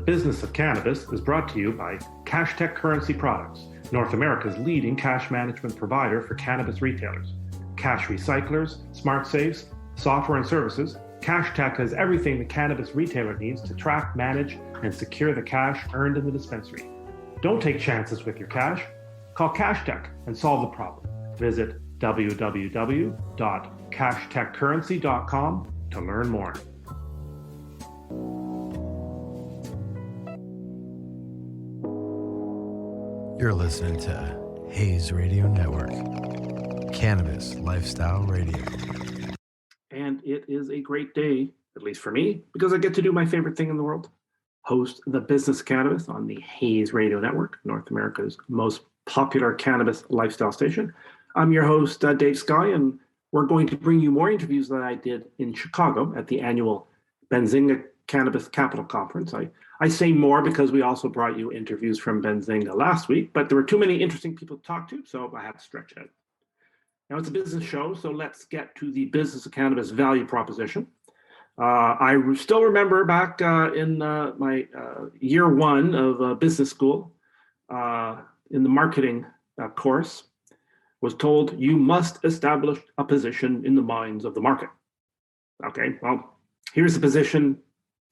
business of cannabis is brought to you by CashTech Currency Products, North America's leading cash management provider for cannabis retailers. Cash recyclers, smart safes, software and services, CashTech has everything the cannabis retailer needs to track, manage, and secure the cash earned in the dispensary. Don't take chances with your cash. Call CashTech and solve the problem. Visit www.cashtechcurrency.com to learn more. You're listening to Hayes Radio Network, Cannabis Lifestyle Radio. And it is a great day, at least for me, because I get to do my favorite thing in the world, host the Business of Cannabis on the Hayes Radio Network, North America's most popular cannabis lifestyle station. I'm your host, Dave Skuy, and we're going to bring you more interviews that I did in Chicago at the annual Benzinga Cannabis Capital Conference. I say more because we also brought you interviews from Benzinga last week, but there were too many interesting people to talk to, so I had to stretch it out. Now, it's a business show, so let's get to the business of cannabis value proposition. I still remember back in my year one of business school, in the marketing course, was told you must establish a position in the minds of the market. Okay, well, here's the position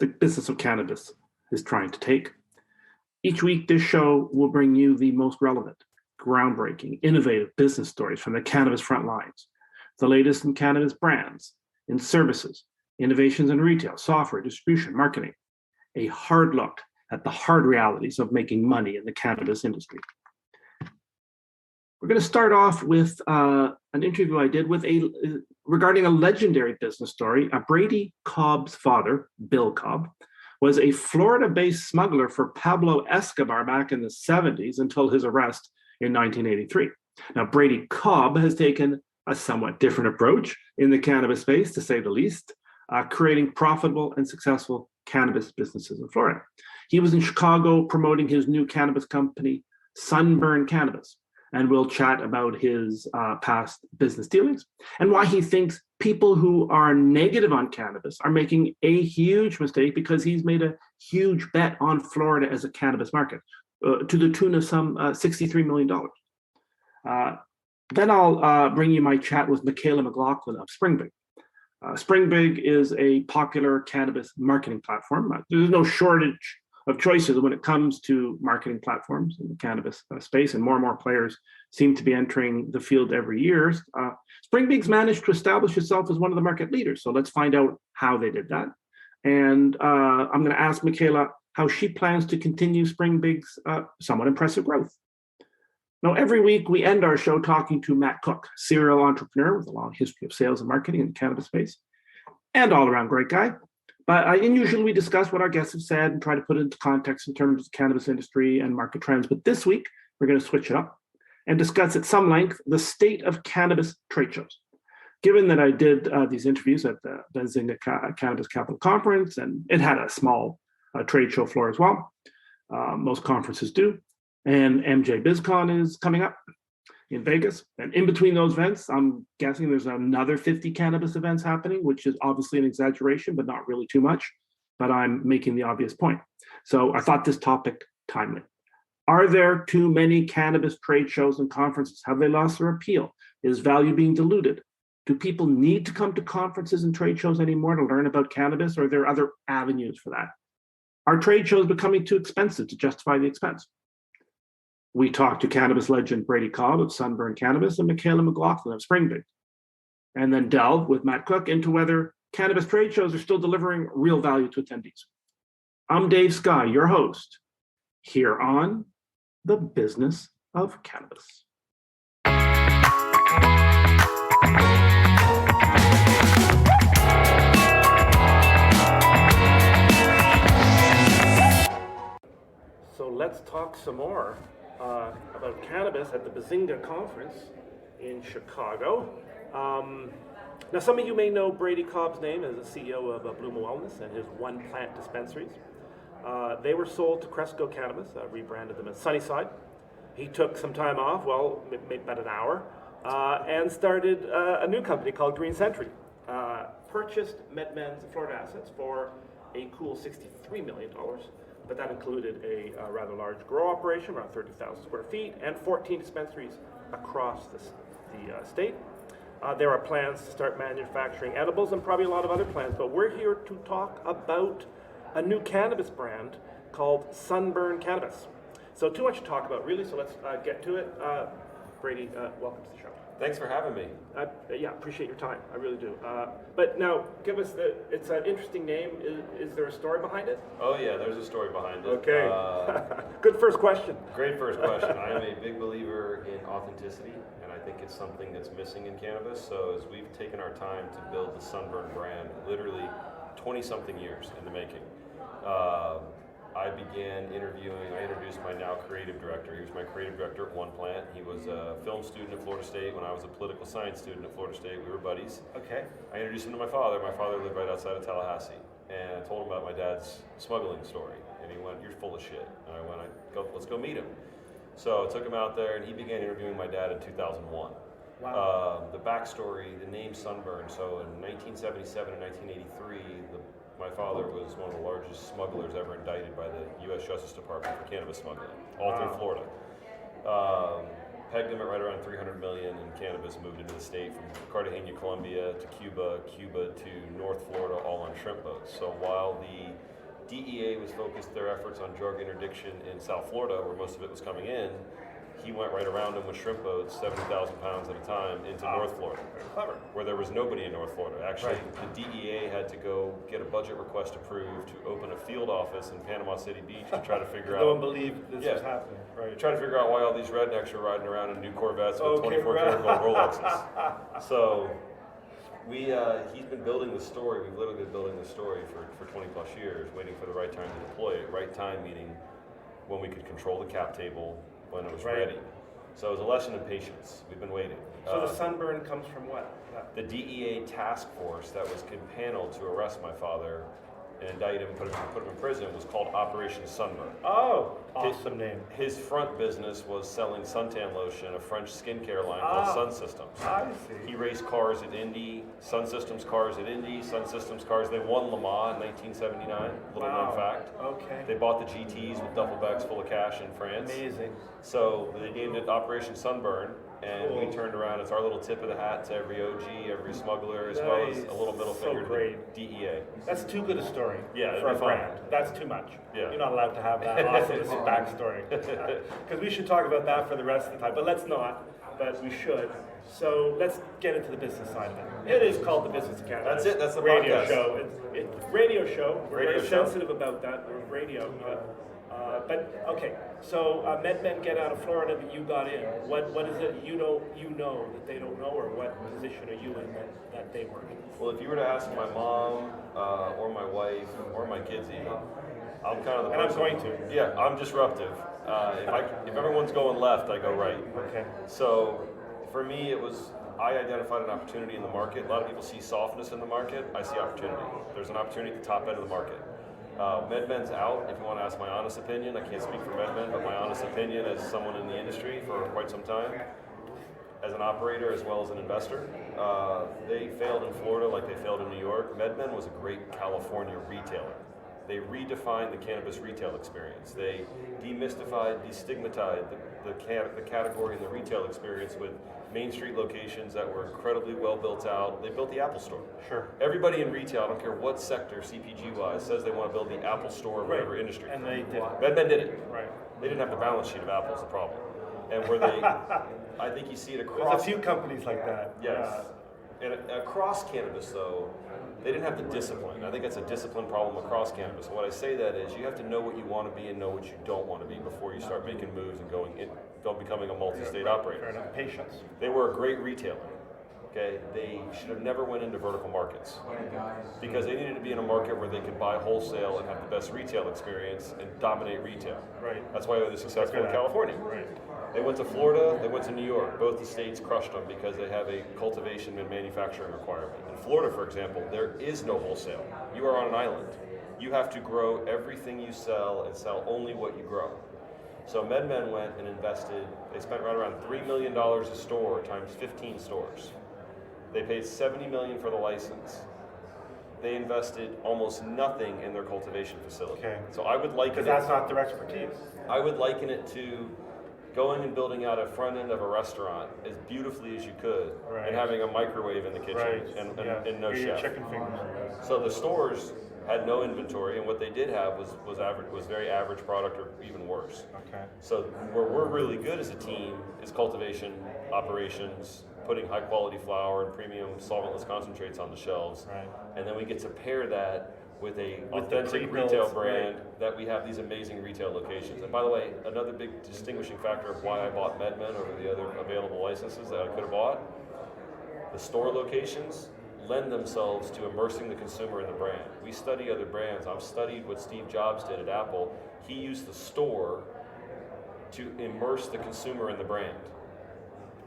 the business of cannabis is trying to take. Each week, this show will bring you the most relevant, groundbreaking, innovative business stories from the cannabis front lines, the latest in cannabis brands, in services, innovations in retail, software, distribution, marketing, a hard look at the hard realities of making money in the cannabis industry. We're going to start off with an interview I did with regarding a legendary business story. Brady Cobb's father, Bill Cobb, was a Florida-based smuggler for Pablo Escobar back in the 70s until his arrest in 1983. Now, Brady Cobb has taken a somewhat different approach in the cannabis space, to say the least, creating profitable and successful cannabis businesses in Florida. He was in Chicago promoting his new cannabis company, Sunburn Cannabis, and we'll chat about his past business dealings and why he thinks people who are negative on cannabis are making a huge mistake, because he's made a huge bet on Florida as a cannabis market to the tune of some $63 million. Then I'll bring you my chat with Mikaela McLoughlin of Springbig. Springbig is a popular cannabis marketing platform. There's no shortage of choices when it comes to marketing platforms in the cannabis space, and more players seem to be entering the field every year. Springbig's managed to establish itself as one of the market leaders, so let's find out how they did that. And I'm going to ask Mikaela how she plans to continue Springbig's somewhat impressive growth. Now, every week we end our show talking to Matt Cook, serial entrepreneur with a long history of sales and marketing in the cannabis space, and all-around great guy. But usually we discuss what our guests have said and try to put it into context in terms of the cannabis industry and market trends. But this week, we're going to switch it up and discuss at some length the state of cannabis trade shows. Given that I did these interviews at the Benzinga Cannabis Capital Conference, and it had a small trade show floor as well, most conferences do, and MJ BizCon is coming up in Vegas. And in between those events, I'm guessing there's another 50 cannabis events happening, which is obviously an exaggeration, but not really too much. But I'm making the obvious point. So I thought this topic timely. Are there too many cannabis trade shows and conferences? Have they lost their appeal? Is value being diluted? Do people need to come to conferences and trade shows anymore to learn about cannabis, or are there other avenues for that? Are trade shows becoming too expensive to justify the expense? We talked to cannabis legend Brady Cobb of Sunburn Cannabis and Mikaela McLoughlin of Springbig, and then delve with Matt Cook into whether cannabis trade shows are still delivering real value to attendees. I'm Dave Skuy, your host, here on The Business of Cannabis. So let's talk some more about cannabis at the Benzinga conference in Chicago. Now, some of you may know Brady Cobb's name as the CEO of Bloom Wellness and his One Plant dispensaries. They were sold to Cresco Cannabis, rebranded them as Sunnyside. He took some time off, well, maybe about an hour, and started a new company called Green Sentry. Purchased MedMen's Florida assets for a cool $63 million, but that included a rather large grow operation, around 30,000 square feet, and 14 dispensaries across the state. There are plans to start manufacturing edibles and probably a lot of other plans, but we're here to talk about a new cannabis brand called Sunburn Cannabis. So too much to talk about, really, so let's get to it. Brady, welcome to the show. Thanks for having me. Yeah, appreciate your time. I really do. But now, give us it's an interesting name. Is there a story behind it? Oh yeah, there's a story behind it. Okay. Good first question. Great first question. I am a big believer in authenticity, and I think it's something that's missing in cannabis. So as we've taken our time to build the Sunburn brand, literally 20-something years in the making, I began interviewing. I introduced my now creative director. He was my creative director at one plant. He was a film student at Florida State when I was a political science student at Florida State. We were buddies. Okay. I introduced him to my father. My father lived right outside of Tallahassee. And I told him about my dad's smuggling story. And he went, "You're full of shit." And I went, "Let's go meet him." So I took him out there, and he began interviewing my dad in 2001. Wow. The backstory, the name Sunburn. So in 1977 and 1983, my father was one of the largest smugglers ever indicted by the U.S. Justice Department for cannabis smuggling, all through Florida. Pegged him at right around $300 million, and cannabis moved into the state from Cartagena, Colombia to Cuba to North Florida, all on shrimp boats. So while the DEA was focused their efforts on drug interdiction in South Florida, where most of it was coming in, he went right around them with shrimp boats, 70,000 pounds at a time, into North Florida. Clever. Where there was nobody in North Florida. Actually, the DEA had to go get a budget request approved to open a field office in Panama City Beach to try to figure out. No one believed this was happening. Right. Try to figure out why all these rednecks are riding around in new Corvettes with 24-karat gold Rolexes. So he's been building the story. We've literally been building the story for 20 plus years, waiting for the right time to deploy it. Right time meaning when we could control the cap table, when it was ready. So it was a lesson in patience. We've been waiting. So the Sunburn comes from what? The DEA task force that was impaneled to arrest my father and indict him, put him in prison, was called Operation Sunburn. Oh, awesome name. His front business was selling suntan lotion, a French skincare line called Sun Systems. I see. He raced cars at Indy, Sun Systems cars at Indy, Sun Systems cars. They won Le Mans in 1979, little known fact. Okay. They bought the GTs with duffel bags full of cash in France. Amazing. So they named it Operation Sunburn, and we turned around. It's our little tip of the hat to every OG, every smuggler, as well as a little middle finger to the DEA. That's too good a story Yeah, for a it'd be fun. brand. That's too much. Yeah. You're not allowed to have that awesome backstory. Because we should talk about that for the rest of the time, but let's not, but we should. So let's get into the business side of it. It is called the Business of Cannabis. That's it, that's the radio podcast. show. It's radio show. We're Radio very show. sensitive about that. We're radio. But okay, so MedMen get out of Florida that you got in. What is it you know that they don't know, or what position are you in that they weren't? Well, if you were to ask my mom, or my wife, or my kids even, I'm kind of the And I'm person. going to. Yeah, I'm disruptive. If everyone's going left, I go right. Okay. So for me, I identified an opportunity in the market. A lot of people see softness in the market. I see opportunity. There's an opportunity at the top end of the market. MedMen's out. If you want to ask my honest opinion, I can't speak for MedMen, but my honest opinion as someone in the industry for quite some time, as an operator as well as an investor, they failed in Florida like they failed in New York. MedMen was a great California retailer. They redefined the cannabis retail experience. They demystified, destigmatized the category and the retail experience with Main Street locations that were incredibly well built out. They built the Apple Store. Sure. Everybody in retail, I don't care what sector CPG-wise, says they want to build the Apple Store or whatever industry. And they did. MedMen did it. Right. They didn't have the balance sheet of Apple's the problem. And where they, I think you see it across. There's a few companies like that. Yes. And across cannabis, though, they didn't have the discipline. I think that's a discipline problem across cannabis. And what I say that is you have to know what you want to be and know what you don't want to be before you start making moves and becoming a multi-state operator. Fair enough. Patience. They were a great retailer. Okay, they should have never went into vertical markets because they needed to be in a market where they could buy wholesale and have the best retail experience and dominate retail. Right. That's why they were successful in California. Right. They went to Florida, they went to New York. Both the states crushed them because they have a cultivation and manufacturing requirement. In Florida, for example, there is no wholesale. You are on an island. You have to grow everything you sell and sell only what you grow. So MedMen went and invested, they spent right around $3 million a store times 15 stores. They paid $70 million for the license. they invested almost nothing in their cultivation facility. Okay. So I would liken Because that's not their expertise. I would liken it to going and building out a front end of a restaurant as beautifully as you could, Right. and having a microwave in the kitchen Right. and no Your chef. chicken fingers. So the stores had no inventory, and what they did have was very average product, or even worse. Okay. So where we're really good as a team is cultivation, operations, putting high quality flower and premium solventless concentrates on the shelves, Right. and then we get to pair that with a With the authentic pre-built, retail brand right. that we have these amazing retail locations. And by the way, another big distinguishing factor of why I bought MedMen over the other available licenses that I could have bought, the store locations lend themselves to immersing the consumer in the brand. We study other brands. I've studied what Steve Jobs did at Apple. He used the store to immerse the consumer in the brand.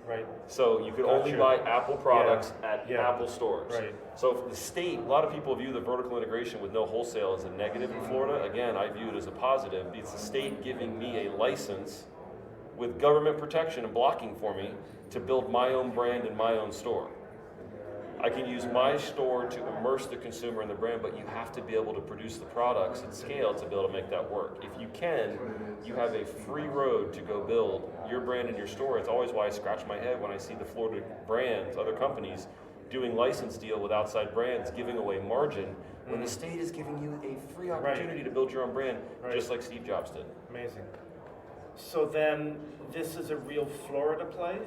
Right. So you could only Gotcha. buy Apple products at Yeah. Apple stores. Right. So for the state, a lot of people view the vertical integration with no wholesale as a negative in Florida. Again, I view it as a positive. It's the state giving me a license with government protection and blocking for me to build my own brand in my own store. I can use my store to immerse the consumer in the brand, but you have to be able to produce the products at scale to be able to make that work. If you can, you have a free road to go build your brand in your store. It's always why I scratch my head when I see the Florida brands, other companies, doing license deal with outside brands, giving away margin, when the state is giving you a free opportunity to build your own brand, just like Steve Jobs did. Amazing. So then, this is a real Florida play?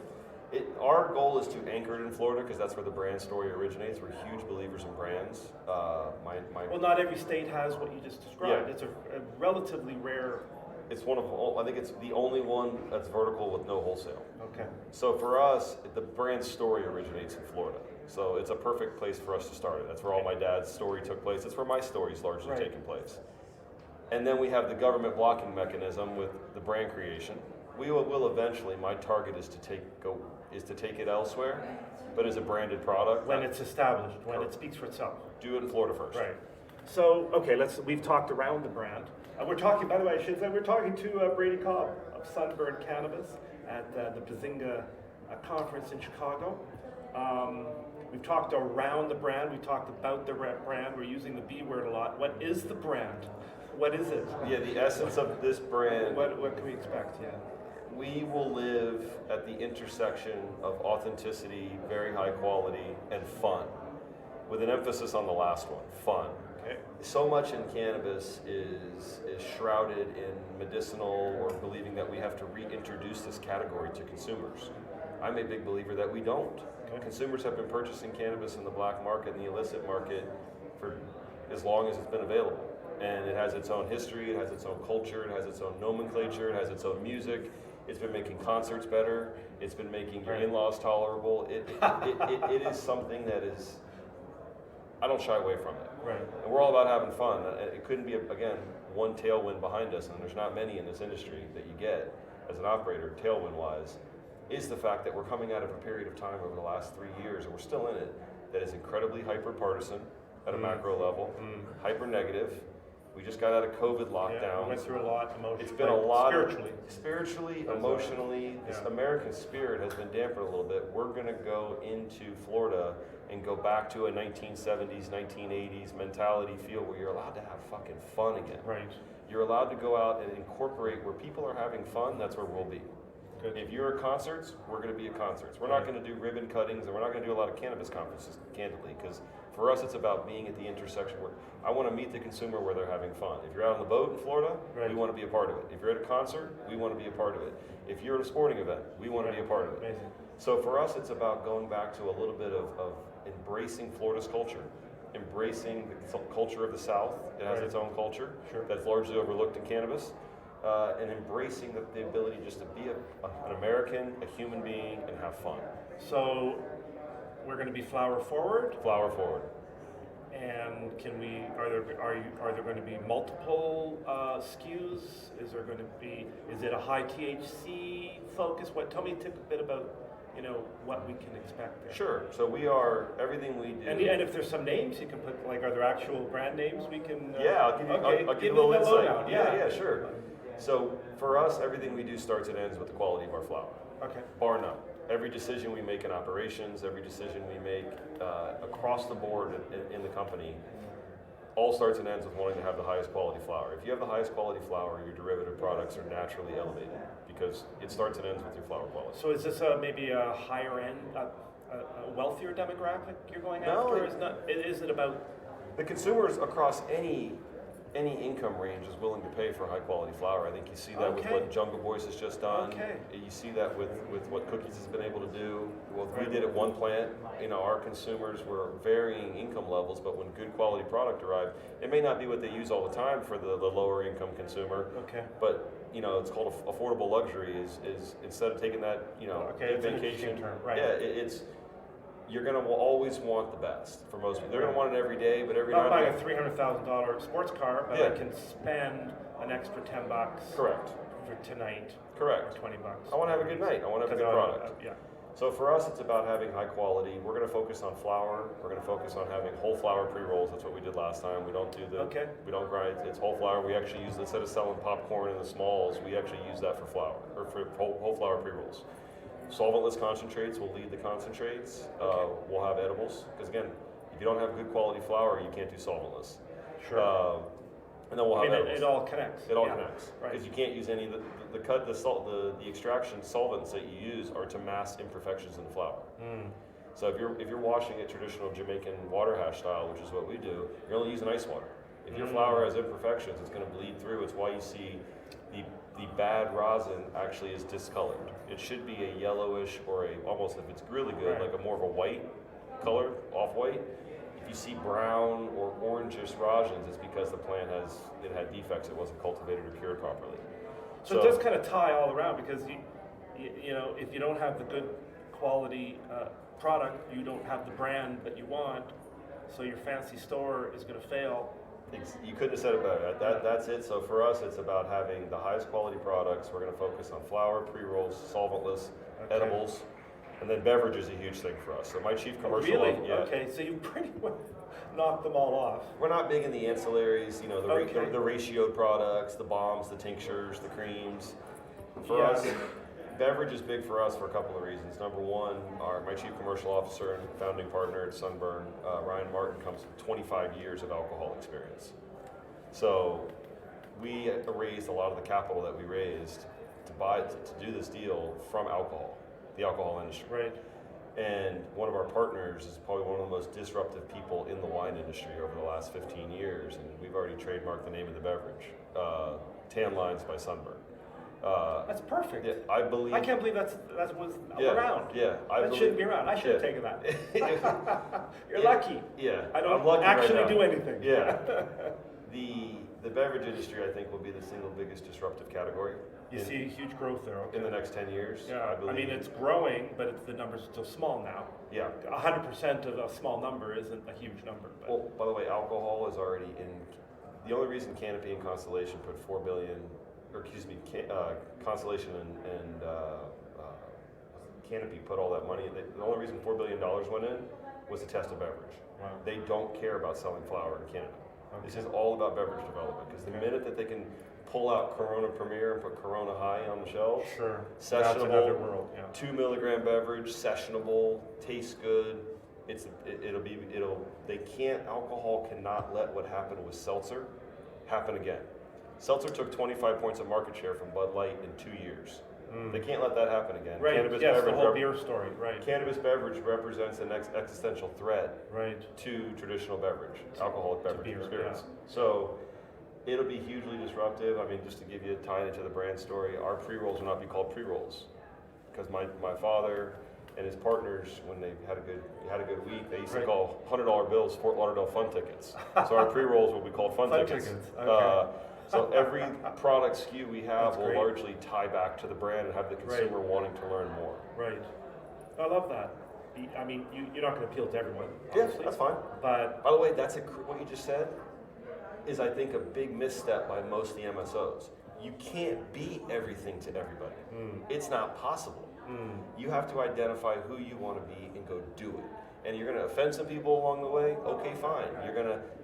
Our goal is to anchor it in Florida because that's where the brand story originates. We're huge believers in brands. Well, not every state has what you just described. Yeah. It's a relatively rare. It's I think it's the only one that's vertical with no wholesale. Okay. So for us, the brand story originates in Florida. So it's a perfect place for us to start it. That's where all my dad's story took place. That's where my story's largely taken place. And then we have the government blocking mechanism with the brand creation. We will eventually, my target is to take it elsewhere, but as a branded product. When it's established, when it speaks for itself. Do it in Florida first. Right. So, okay, we've talked around the brand. We're talking, by the way, I should say, we're talking to Brady Cobb of Sunburn Cannabis at the Bazinga conference in Chicago. We've talked around the brand. We talked about the brand. We're using the B word a lot. What is the brand? What is it? Yeah, the essence of this brand. What can we expect? Yeah. We will live at the intersection of authenticity, very high quality, and fun, with an emphasis on the last one, fun. Okay. So much in cannabis is shrouded in medicinal or believing that we have to reintroduce this category to consumers. I'm a big believer that we don't. Okay. Consumers have been purchasing cannabis in the black market and the illicit market for as long as it's been available. And it has its own history, it has its own culture, it has its own nomenclature, it has its own music. It's been making concerts better. It's been making your in-laws tolerable. It is something that is, I don't shy away from it. Right. And we're all about having fun. It couldn't be, again, one tailwind behind us, and there's not many in this industry that you get as an operator, tailwind-wise, is the fact that we're coming out of a period of time over the last 3 years, and we're still in it, that is incredibly hyper-partisan at a macro level, hyper-negative. We just got out of COVID lockdown. Yeah, we went through a lot emotionally. It's been a lot spiritually, emotionally. This American spirit has been dampened a little bit. We're going to go into Florida and go back to a 1970s, 1980s mentality feel where you're allowed to have fucking fun again. Right. You're allowed to go out and incorporate where people are having fun. That's where we'll be. Good. If you're at concerts, we're going to be at concerts. We're not going to do ribbon cuttings, and we're not going to do a lot of cannabis conferences, candidly, because for us, it's about being at the intersection where I want to meet the consumer where they're having fun. If you're out on the boat in Florida, we want to be a part of it. If you're at a concert, we want to be a part of it. If you're at a sporting event, we want to be a part of it. Amazing. So for us, it's about going back to a little bit of embracing Florida's culture, embracing the culture of the South. It has its own culture that's largely overlooked in cannabis. And embracing the ability just to be an American, a human being, and have fun. So we're going to be flower forward. Flower forward. And are there going to be multiple SKUs? Is it a high THC focus? Tell me a bit about what we can expect there. Sure. So we are everything we do. And if there's some names you can put, like, are there actual brand names we can? I'll give you a little insight. Lowdown. Yeah, sure. So for us, everything we do starts and ends with the quality of our flower. Okay. Bar none. every decision we make in operations, every decision we make across the board in the company, all starts and ends with wanting to have the highest quality flower. If you have the highest quality flower, your derivative products are naturally elevated because it starts and ends with your flower quality. So is this maybe a higher end, a wealthier demographic you're going No, after? Is it about the consumers across any income range is willing to pay for high quality flower. I think you see that with what Jungle Boys has just done. You see that with what Cookies has been able to do. Well, we did at one plant. Our consumers were varying income levels, but when good quality product arrived, it may not be what they use all the time for the lower income consumer. But it's called affordable luxury. Is instead of taking that vacation term, right? Yeah, you're going to always want the best for most people. They're going to want it every day, but every night. Not buying a $300,000 sports car, but I can spend an extra $10. Correct. For tonight. Correct. Or $20. I want to have a good night. I want to have a good product. So for us, it's about having high quality. We're going to focus on flour. We're going to focus on having whole flour pre-rolls. That's what we did last time. We don't do we don't grind. It's whole flour. We actually use, instead of selling popcorn in the smalls, we actually use that for flour, or for whole flour pre-rolls. Solventless concentrates will lead the concentrates. We'll have edibles, because again, if you don't have good quality flour, you can't do solventless. Sure. And then we'll have edibles. It all connects. It all connects, right? Because you can't use any of the extraction solvents that you use are to mask imperfections in the flour. So if you're washing it traditional Jamaican water hash style, which is what we do, you're only using ice water. If your flour has imperfections, it's going to bleed through. It's why you see the bad rosin actually is discolored. It should be a yellowish or almost, if it's really good, like a more of a white color, off-white. If you see brown or orangish rosins, it's because the plant had defects. It wasn't cultivated or cured properly. So it does kind of tie all around, because if you don't have the good quality product, you don't have the brand that you want, so your fancy store is going to fail. You couldn't have said it better. That's it. So for us, it's about having the highest quality products. We're going to focus on flour, pre-rolls, solventless, edibles, and then beverage is a huge thing for us. So my chief commercial Okay, so you pretty much knocked them all off. We're not big in the ancillaries, the ratioed products, the bombs, the tinctures, the creams. For us, beverage is big for us for a couple of reasons. Number one, my chief commercial officer and founding partner at Sunburn, Ryan Martin, comes from 25 years of alcohol experience. So we raised a lot of the capital that we raised to do this deal from the alcohol industry. Right. And one of our partners is probably one of the most disruptive people in the wine industry over the last 15 years, and we've already trademarked the name of the beverage, Tan Lines by Sunburn. That's perfect. Yeah, I believe. I can't believe that was around. Yeah, that shouldn't be around. I should have taken that. You're lucky. Yeah, I don't lucky actually right do anything. Yeah. The beverage industry, I think, will be the single biggest disruptive category. You see huge growth there. In the next 10 years. Yeah, I believe. I mean, it's growing, but the numbers are still small now. Yeah. 100% of a small number isn't a huge number. But. Well, by the way, alcohol is already in. The only reason Canopy and Constellation put $4 billion. Constellation and Canopy put all that money. The only reason $4 billion went in was to test a beverage. Wow. They don't care about selling flour in Canada. Okay. This is all about beverage development, because the minute that they can pull out Corona Premier and put Corona High on the shelves, sessionable, that's another world. Yeah. 2 milligram beverage, sessionable, tastes good. Alcohol cannot let what happened with seltzer happen again. Seltzer took 25 points of market share from Bud Light in 2 years. They can't let that happen again. Right. Cannabis yes, beverage the whole beer story. Right. Cannabis beverage represents the next existential threat to traditional beverage, alcoholic beverage experience. Yeah. So it'll be hugely disruptive. I mean, just to give you a tie into the brand story, our pre-rolls will not be called pre-rolls, because my father and his partners, when they had a good week, they used to call $100 bills Fort Lauderdale fun tickets. So our pre-rolls will be called fun tickets. Okay. So every product SKU we have will largely tie back to the brand and have the consumer wanting to learn more. Right. I love that. I mean, you're not going to appeal to everyone, obviously. Yeah, that's fine. But by the way, what you just said is, I think, a big misstep by most of the MSOs. You can't be everything to everybody. It's not possible. You have to identify who you want to be and go do it. And you're going to offend some people along the way. Okay, fine.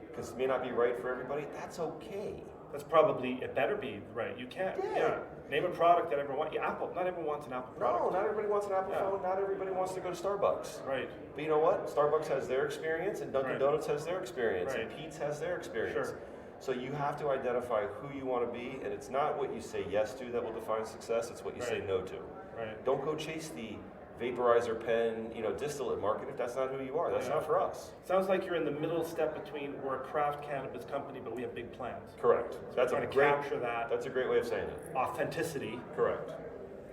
Because it may not be right for everybody. That's okay. That's probably, it better be, right? You can't, Yeah. Name a product that everyone wants. Apple, not everyone wants an Apple product. No, not everybody wants an Apple phone. Not everybody wants to go to Starbucks. Right. But you know what? Starbucks has their experience, and Dunkin' Right. Donuts has their experience, and Right. Pete's has their experience. Sure. So you have to identify who you want to be, and it's not what you say yes to that will define success. It's what you say Right. no to. Right. Don't go chase the vaporizer pen, distillate market if that's not who you are. That's not for us. Sounds like you're in the middle step between we're a craft cannabis company, but we have big plans. Correct. That's Trying a to great. capture that That's a great way of saying it. authenticity, Correct.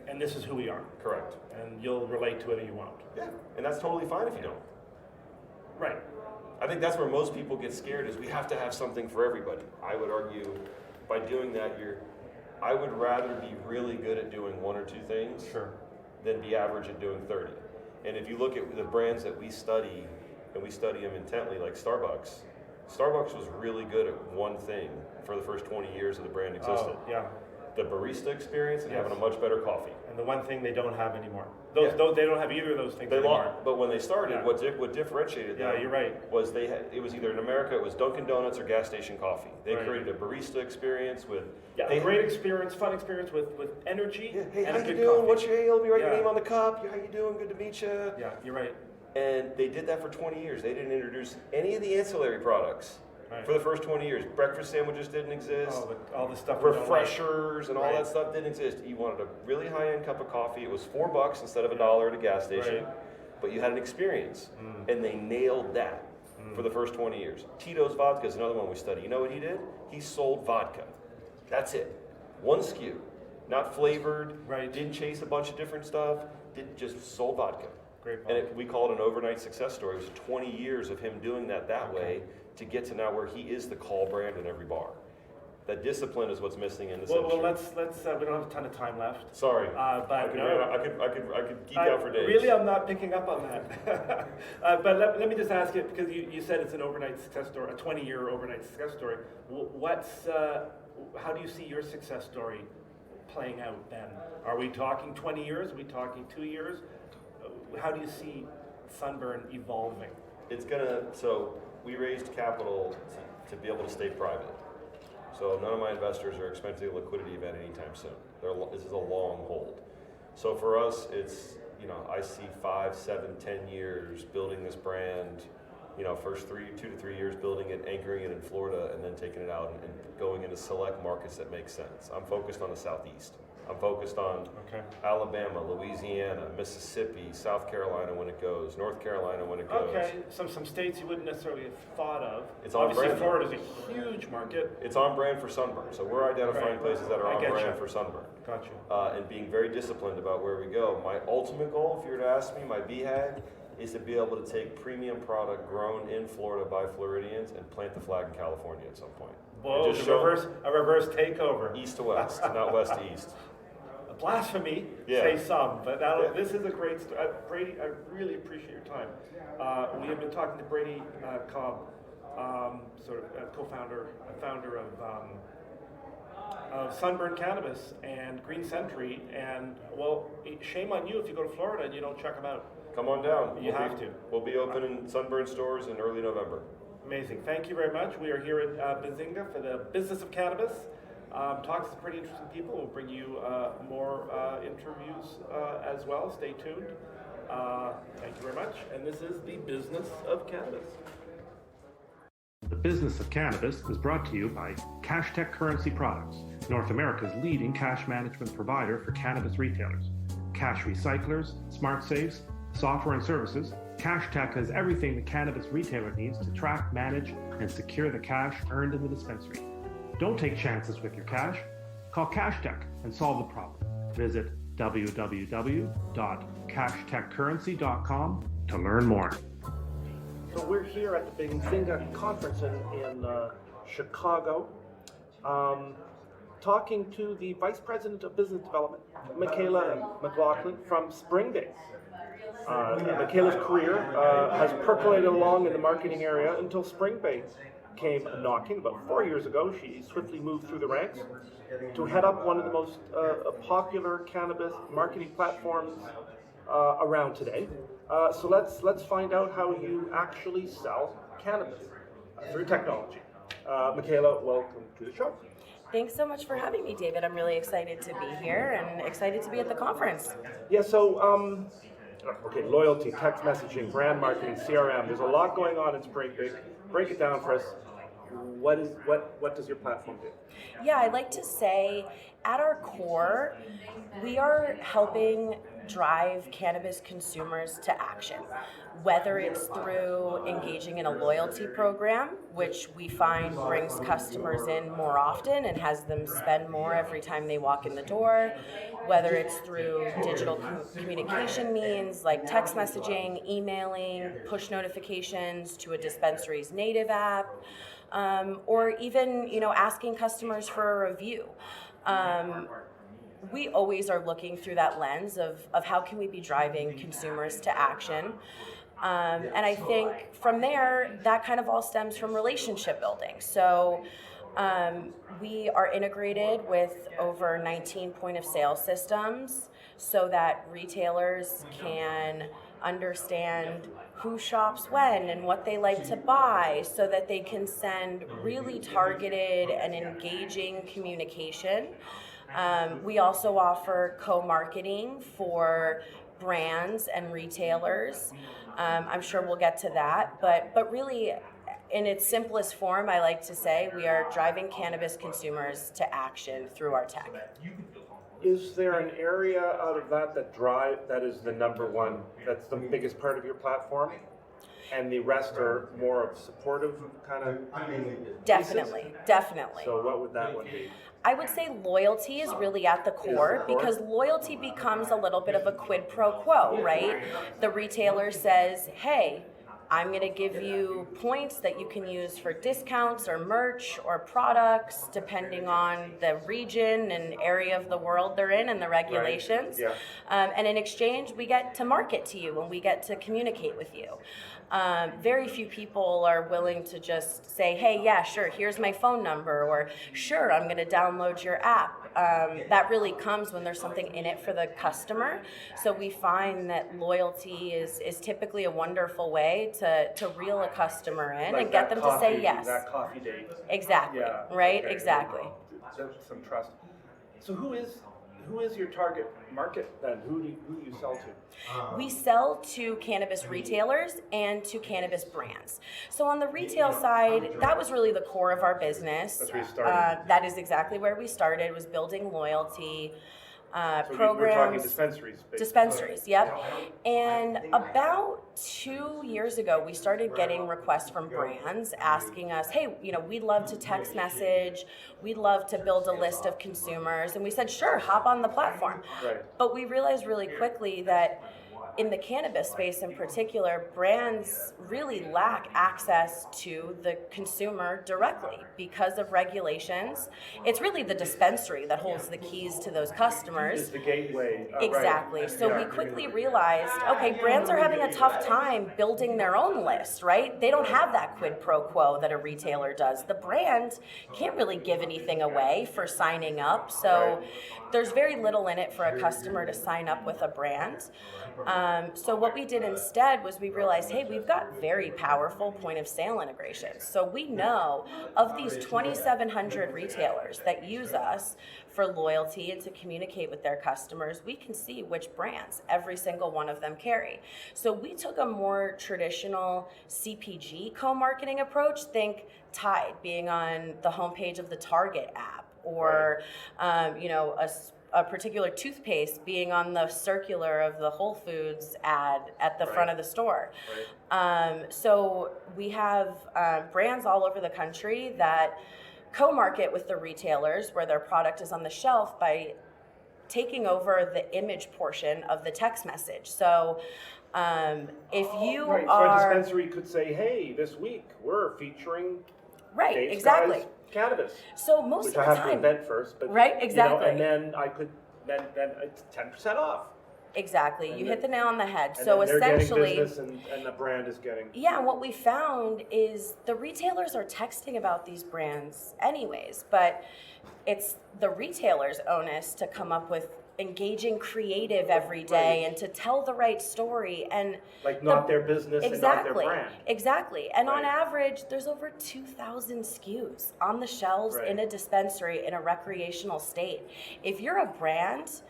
and this is who we are. Correct. And you'll relate to it or you won't. Yeah, and that's totally fine if you don't. Right. I think that's where most people get scared is we have to have something for everybody. I would argue by doing that, I would rather be really good at doing one or two things Sure. than be average at doing 30. And if you look at the brands that we study, and we study them intently, like Starbucks was really good at one thing for the first 20 years of the brand existed. Oh, yeah. The barista experience and Yes. having a much better coffee. And the one thing they don't have anymore. Yeah. They don't have either of those things They anymore. lost, but when they started, Yeah. what differentiated them Yeah, you're right. was it was either in America it was Dunkin' Donuts or gas station coffee. They Right. created a barista experience with Great experience, fun experience with energy Yeah, hey, and how a you good doing? coffee. What's your ale? Let me write your Yeah. name on the cup. How you doing? Good to meet you. Yeah, you're right. And they did that for 20 years. They didn't introduce any of the ancillary products Right. for the first 20 years. Breakfast sandwiches didn't exist. All the stuff we don't like. Refreshers and all Right. that stuff didn't exist. You wanted a really high-end cup of coffee. It was $4 instead of $1 at a gas station, Right. but you had an experience, and they nailed that for the first 20 years. Tito's Vodka is another one we study. You know what he did? He sold vodka. That's it. One SKU, not flavored. Right. Didn't chase a bunch of different stuff. Did just sold vodka. Great And point. we call it an overnight success story. It was 20 years of him doing that way to get to now where he is the call brand in every bar. That discipline is what's missing in this Well, industry. let's. We don't have a ton of time left. Sorry, But I could geek out for days. Really, I'm not picking up on that. But let me just ask it because you said it's an overnight success story, a 20-year overnight success story. How do you see your success story playing out then? Are we talking 20 years? Are we talking 2 years? How do you see Sunburn evolving? So we raised capital to be able to stay private. So none of my investors are expecting a liquidity event anytime soon. This is a long hold. So for us, it's, I see 5, 7, 10 years building this brand, first 2 to 3 years building it, anchoring it in Florida, and then taking it out and going into select markets that make sense. I'm focused on the Southeast. I'm focused on Alabama, Louisiana, Mississippi, South Carolina when it goes, North Carolina when it goes. Okay, some states you wouldn't necessarily have thought of. It's on Obviously, brand. Florida's a huge market. It's on brand for Sunburn. So we're identifying Right. places that are I on get brand you. for Sunburn. Got you. And being very disciplined about where we go. My ultimate goal, if you were to ask me, my BHAG, is to be able to take premium product grown in Florida by Floridians and plant the flag in California at some point. Whoa, And just show a reverse takeover. east to west, not west to east. Blasphemy, Yeah. say some, but Yeah. this is a great story. Brady, I really appreciate your time. We have been talking to Brady Cobb, co-founder, founder of Sunburn Cannabis and Green Sentry, and well, shame on you if you go to Florida and you don't check them out. Come on down. You have to. We'll be open in Sunburn stores in early November. Amazing. Thank you very much. We are here at Bazinga for the business of cannabis. Talks to pretty interesting people. We'll bring you more interviews as well. Stay tuned. Thank you very much. And this is the business of cannabis. The Business of Cannabis is brought to you by CashTech Currency Products, North America's leading cash management provider for cannabis retailers. Cash recyclers, smart safes, software and services, CashTech has everything the cannabis retailer needs to track, manage, and secure the cash earned in the dispensary. Don't take chances with your cash. Call CashTech and solve the problem. Visit www.cashtechcurrency.com to learn more. So we're here at the Bazinga conference in Chicago, talking to the Vice President of Business Development, Mikaela McLoughlin from Springbig. Michaela's career has percolated along in the marketing area until Springbig came knocking about 4 years ago. She swiftly moved through the ranks to head up one of the most popular cannabis marketing platforms around today. So let's find out how you actually sell cannabis through technology. Mikaela, welcome to the show. Thanks so much for having me, David. I'm really excited to be here and excited to be at the conference. Yeah, so, okay, loyalty, text messaging, brand marketing, CRM. There's a lot going on in Springbig. Break it down for us. What does your platform do? Yeah, I like to say at our core, we are helping drive cannabis consumers to action, whether it's through engaging in a loyalty program, which we find brings customers in more often and has them spend more every time they walk in the door, whether it's through digital communication means like text messaging, emailing, push notifications to a dispensary's native app, or even asking customers for a review. We always are looking through that lens of how can we be driving consumers to action. And I think from there, that kind of all stems from relationship building. So we are integrated with over 19 point of sale systems so that retailers can understand who shops when and what they like to buy so that they can send really targeted and engaging communication. We also offer co-marketing for brands and retailers. I'm sure we'll get to that, but really in its simplest form, I like to say we are driving cannabis consumers to action through our tech. Is there an area out of that is the number one, that's the biggest part of your platform? And the rest are more of supportive kind of Definitely, pieces? definitely. So what would that one be? I would say loyalty is really at the core because loyalty becomes a little bit of a quid pro quo, right? The retailer says, hey, I'm going to give you points that you can use for discounts or merch or products depending on the region and area of the world they're in and the regulations. Right. Yeah. And in exchange, we get to market to you and we get to communicate with you. Very few people are willing to just say, hey, yeah, sure, here's my phone number, or sure, I'm going to download your app. That really comes when there's something in it for the customer. So we find that loyalty is typically a wonderful way to reel a customer in Like and get them to say yes. That coffee date. Exactly, Yeah, right? okay. Exactly. Some trust. So who is your target market then? Who do you sell to? We sell to cannabis retailers and to cannabis brands. So on the retail side, that was really the core of our business. That's where you started. That is exactly where we started, was building loyalty So programs. we're talking dispensaries. Basically. Dispensaries, yep. And about 2 years ago, we started getting requests from brands asking us, hey, we'd love to text message, we'd love to build a list of consumers. And we said, sure, hop on the platform. Right. But we realized really quickly that in the cannabis space in particular, brands really lack access to the consumer directly because of regulations. It's really the dispensary that holds the keys to those customers. It's the gateway. Exactly. Right. So Yeah. we quickly realized, okay, brands are having a tough time building their own list, right? They don't have that quid pro quo that a retailer does. The brand can't really give anything away for signing up. So there's very little in it for a customer to sign up with a brand. So what we did instead was we realized, hey, we've got very powerful point of sale integrations. So we know of these 2,700 retailers that use us for loyalty and to communicate with their customers, we can see which brands every single one of them carry. So we took a more traditional CPG co-marketing approach. Think Tide being on the homepage of the Target app, or a particular toothpaste being on the circular of the Whole Foods ad at the front of the store. So we have brands all over the country that co-market with the retailers where their product is on the shelf by taking over the image portion of the text message. So if you So a dispensary could say, hey, this week we're featuring Dave's exactly. Guy's Cannabis. So most Which of I the have to time, invent first, but exactly. and then I could then it's 10% off. Exactly. You hit the nail on the head. And So then they're essentially, getting business and the brand is getting. yeah, and what we found is the retailers are texting about these brands anyways, but it's the retailer's onus to come up with engaging creative every day and to tell the right story and like not their business and not their brand. Exactly. And on Right. average, there's over 2,000 SKUs on the shelves Right. in a dispensary in a recreational state. If you're a brand,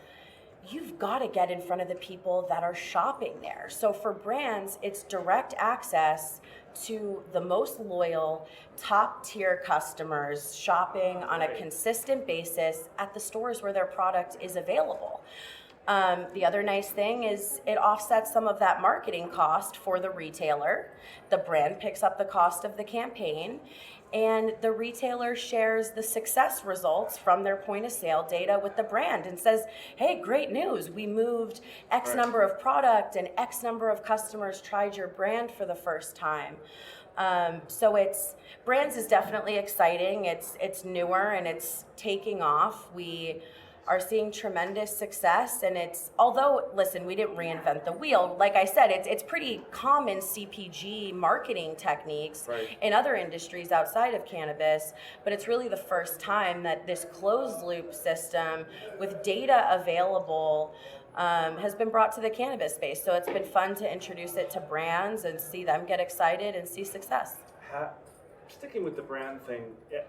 you've got to get in front of the people that are shopping there. So for brands, it's direct access to the most loyal, top tier customers shopping on a consistent basis at the stores where their product is available. The other nice thing is it offsets some of that marketing cost for the retailer. The brand picks up the cost of the campaign, and the retailer shares the success results from their point of sale data with the brand and says, hey, great news, we moved X number of product and X number of customers tried your brand for the first time. So brands is definitely exciting. It's newer and it's taking off. We are seeing tremendous success, and although listen, we didn't reinvent the wheel. Like I said, it's pretty common CPG marketing techniques in other industries outside of cannabis, but it's really the first time that this closed loop system with data available has been brought to the cannabis space. So it's been fun to introduce it to brands and see them get excited and see success. Sticking with the brand thing,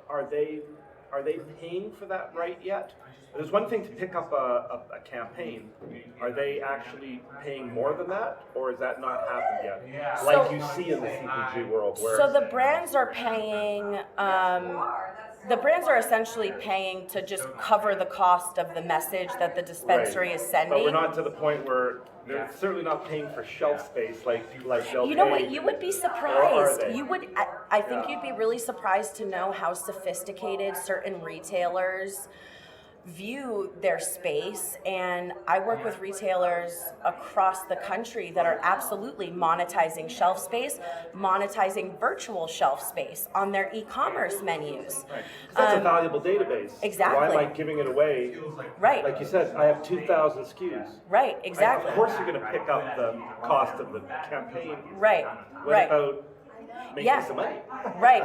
are they paying for that right yet? There's one thing to pick up a campaign. Are they actually paying more than that, or has that not happened yet? Like you see in the CPG world, where so the brands are paying. The brands are essentially paying to just cover the cost of the message that the dispensary is sending. But we're not to the point where they're certainly not paying for shelf space like they'll You know pay. what? You would be Or surprised. are they? You would. I think you'd be really surprised to know how sophisticated certain retailers view their space, and I work with retailers across the country that are absolutely monetizing shelf space, monetizing virtual shelf space on their e-commerce menus. Right. 'Cause that's a valuable database. Exactly. Why am I giving it away? Right. Like you said, I have 2,000 SKUs. Right, exactly. Of course you're going to pick up the cost of the campaign. Right, What right. about making some money? Right.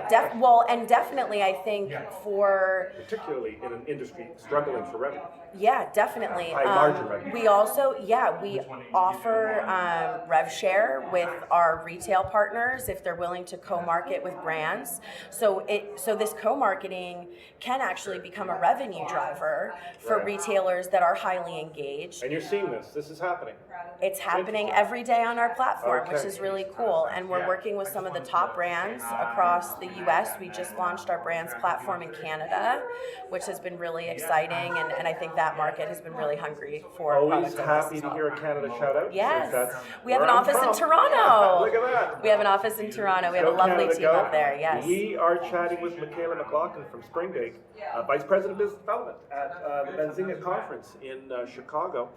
And definitely, I think Particularly in an industry struggling for revenue. Yeah, definitely. High margin revenue. We also, we offer rev share with our retail partners if they're willing to co-market with brands. So this co-marketing can actually become a revenue driver for retailers that are highly engaged. And you're seeing this. This is happening. It's happening every day on our platform, which Okay. is really cool. And we're working with some of the top brands across the US. We just launched our brands platform in Canada, which has been really exciting. And I think that market has been really hungry for Always products like this happy as to well. hear a Canada shout out. Yes. We have where an I'm office in from. Toronto. Look at that. We have an office in Toronto. We have a Go lovely Canada, team go. up there. Yes. We are chatting with Mikaela McLoughlin from Springbig, Vice President of Business Development at the Benzinga Conference in Chicago.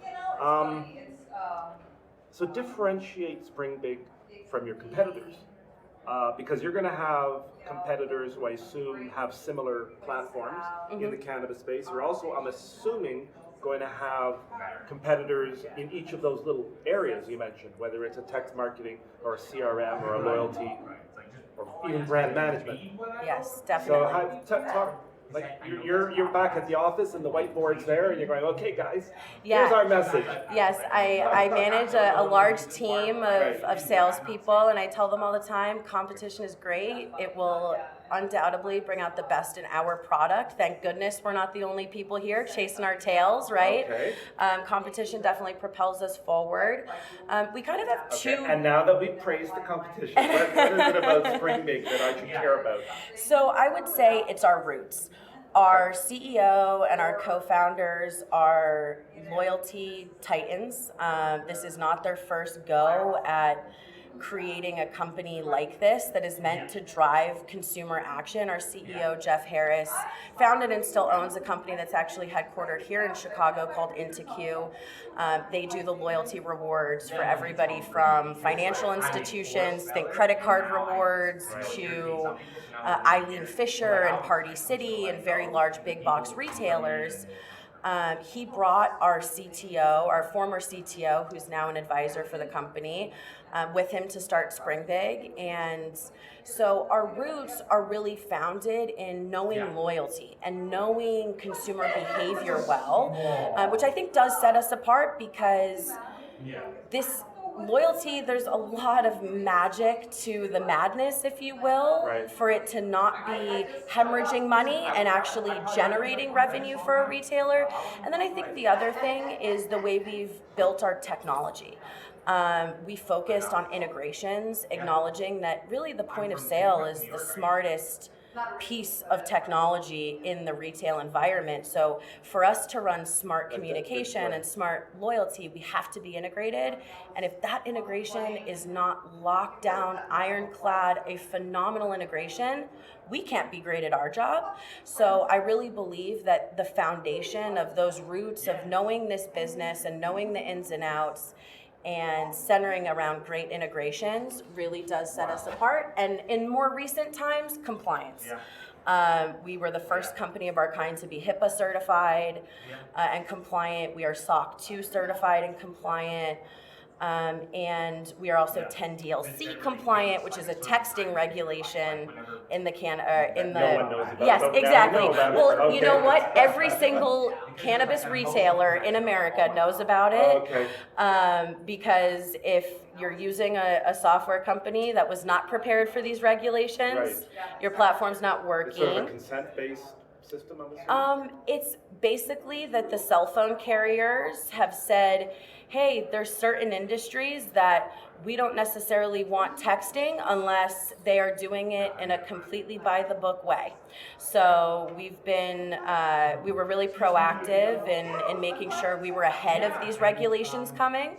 So differentiate Springbig from your competitors, because you're going to have competitors who I assume have similar platforms in the cannabis space. You're also, I'm assuming, going to have competitors in each of those little areas you mentioned, whether it's a text marketing or a CRM or a loyalty or even brand management. Yes, So definitely. talk. Like you're back at the office and the whiteboard's there and you're going, okay guys, Yeah. here's our message. Yes, I manage a large team of salespeople, and I tell them all the time, competition is great. It will undoubtedly bring out the best in our product. Thank goodness we're not the only people here chasing our tails, right? Okay. Competition definitely propels us forward. We kind of have two. And now that we've praised the competition, what is it about Springbig that I should care about? So I would say it's our roots. Our CEO and our co-founders are loyalty titans. This is not their first go at creating a company like this that is meant to drive consumer action. Our CEO, Jeff Harris, founded and still owns a company that's actually headquartered here in Chicago called IntoQ. They do the loyalty rewards for everybody from financial institutions, think credit card rewards, to Eileen Fisher and Party City and very large big box retailers. He brought our CTO, our former CTO, who's now an advisor for the company, with him to start Springbig. And so our roots are really founded in knowing loyalty and knowing consumer behavior well, which I think does set us apart because this loyalty, there's a lot of magic to the madness, if you will, for it to not be hemorrhaging money and actually generating revenue for a retailer. And then I think the other thing is the way we've built our technology. We focused on integrations, acknowledging that really the point of sale is the smartest piece of technology in the retail environment. So for us to run smart communication and smart loyalty, we have to be integrated. And if that integration is not locked down, ironclad, a phenomenal integration, we can't be great at our job. So I really believe that the foundation of those roots of knowing this business and knowing the ins and outs and centering around great integrations really does set us apart. And in more recent times, compliance. We were the first company of our kind to be HIPAA certified and compliant. We are SOC 2 certified and compliant. And we are also 10 DLC compliant, which is a texting regulation in the No one knows about it. Yes, But now exactly. we know about it. Well, Okay. you know what? Every single cannabis retailer in America knows about it. Because if you're using a software company that was not prepared for these regulations, your platform's not It's working. sort of a consent-based system, I'm assuming? It's basically that the cell phone carriers have said, hey, there's certain industries that we don't necessarily want texting unless they are doing it in a completely by the book way. So we were really proactive in making sure we were ahead of these regulations coming.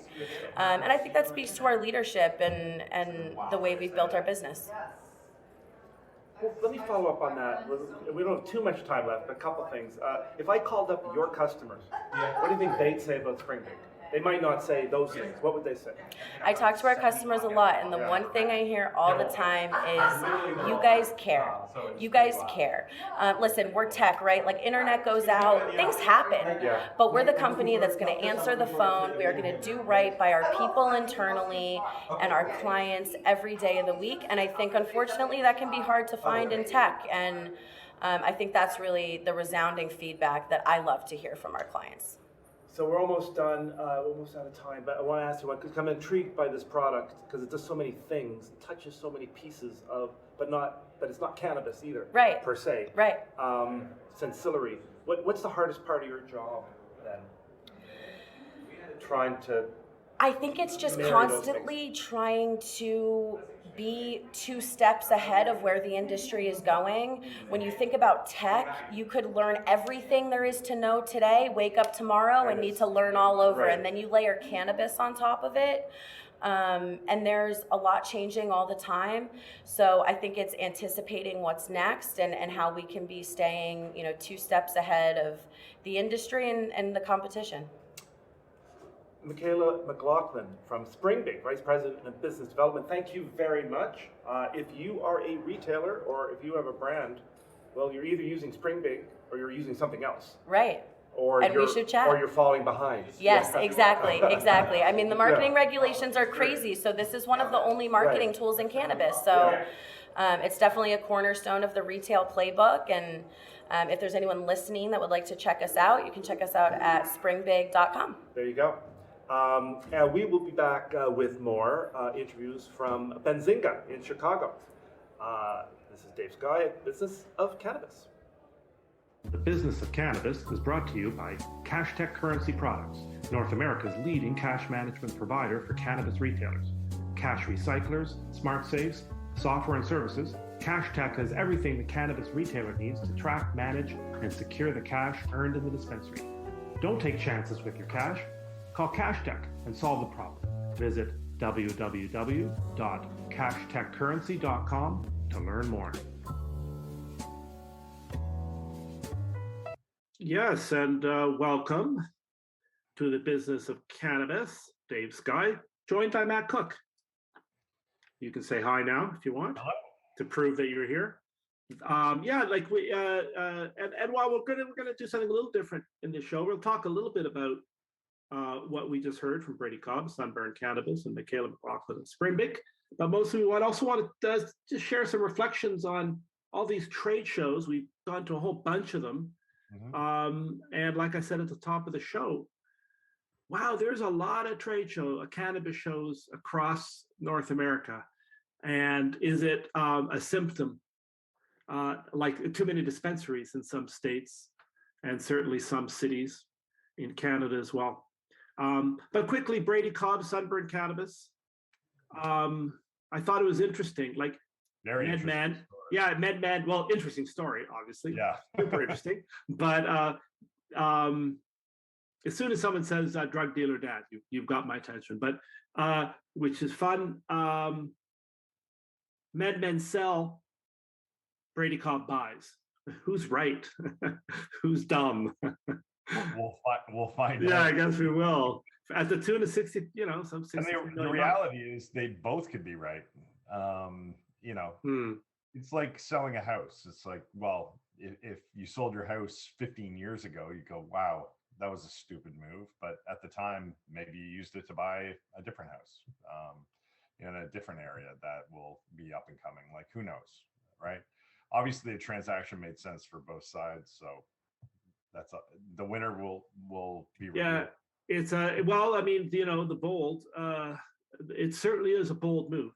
And I think that speaks to our leadership and the way we've built our business. Well, let me follow up on that. We don't have too much time left, but a couple things. If I called up your customers, what do you think they'd say about Springbig? They might not say those things. What would they say? I talk to our customers a lot, and the one thing I hear all the time is, you guys care. You guys care. Listen, we're tech, right? Like, internet goes out, things happen. But we're the company that's going to answer the phone. We are going to do right by our people internally and our clients every day of the week. And I think, unfortunately, that can be hard to find in tech. And I think that's really the resounding feedback that I love to hear from our clients. So we're almost done, almost out of time, but I want to ask you, because I'm intrigued by this product because it does so many things, it touches so many pieces of, but it's not cannabis either, per se. It's ancillary. What's the hardest part of your job then? Trying to. I think it's just constantly trying to be 2 steps ahead of where the industry is going. When you think about tech, you could learn everything there is to know today, wake up tomorrow and need to learn all over, and then you layer cannabis on top of it. And there's a lot changing all the time. So I think it's anticipating what's next and how we can be staying, 2 steps ahead of the industry and the competition. Mikaela McLoughlin from Springbig, Vice President of Business Development. Thank you very much. If you are a retailer or if you have a brand, well, you're either using Springbig or you're using something else. Right. And we should chat. Or you're falling behind. Yes, exactly. I mean, the marketing regulations are crazy, so this is one of the only marketing tools in cannabis. So it's definitely a cornerstone of the retail playbook. And if there's anyone listening that would like to check us out, you can check us out at springbig.com. There you go. And we will be back with more interviews from Benzinga in Chicago. This is Dave Skuy at Business of Cannabis. The Business of Cannabis is brought to you by CashTech Currency Products, North America's leading cash management provider for cannabis retailers. Cash recyclers, smart safes, software and services, CashTech has everything the cannabis retailer needs to track, manage, and secure the cash earned in the dispensary. Don't take chances with your cash. Call CashTech and solve the problem. Visit www.cashtechcurrency.com to learn more. Yes, and welcome to the Business of Cannabis. Dave Skuy, joined by Matt Cook. You can say hi now if you want. Hello. To prove that you're here. Yeah, like and while we're gonna do something a little different in this show, we'll talk a little bit about what we just heard from Brady Cobb, Sunburn Cannabis, and Mikaela McLoughlin and Springbig. But mostly, we also want to just share some reflections on all these trade shows. We've gone to a whole bunch of them, and like I said at the top of the show, wow, there's a lot of cannabis shows across North America. And is it a symptom? Like too many dispensaries in some states, and certainly some cities in Canada as well. But quickly, Brady Cobb, Sunburn Cannabis. I thought it was interesting. Like Very MedMan, yeah, MedMan. Well, interesting story, obviously. Yeah. Super interesting. But as soon as someone says drug dealer dad, you've got my attention. But which is fun. MedMen sell, Brady Cobb buys. Who's right? Who's dumb? We'll find Yeah, out. I guess we will. At the tune of 60, some 60. And the reality is they both could be right. It's like selling a house. It's like, well, if you sold your house 15 years ago, you go, wow, that was a stupid move. But at the time, maybe you used it to buy a different house in a different area that will be up and coming. Like, who knows, right? Obviously, the transaction made sense for both sides. So that's the winner will be revealed. Yeah, it's well, I mean, the bold, it certainly is a bold move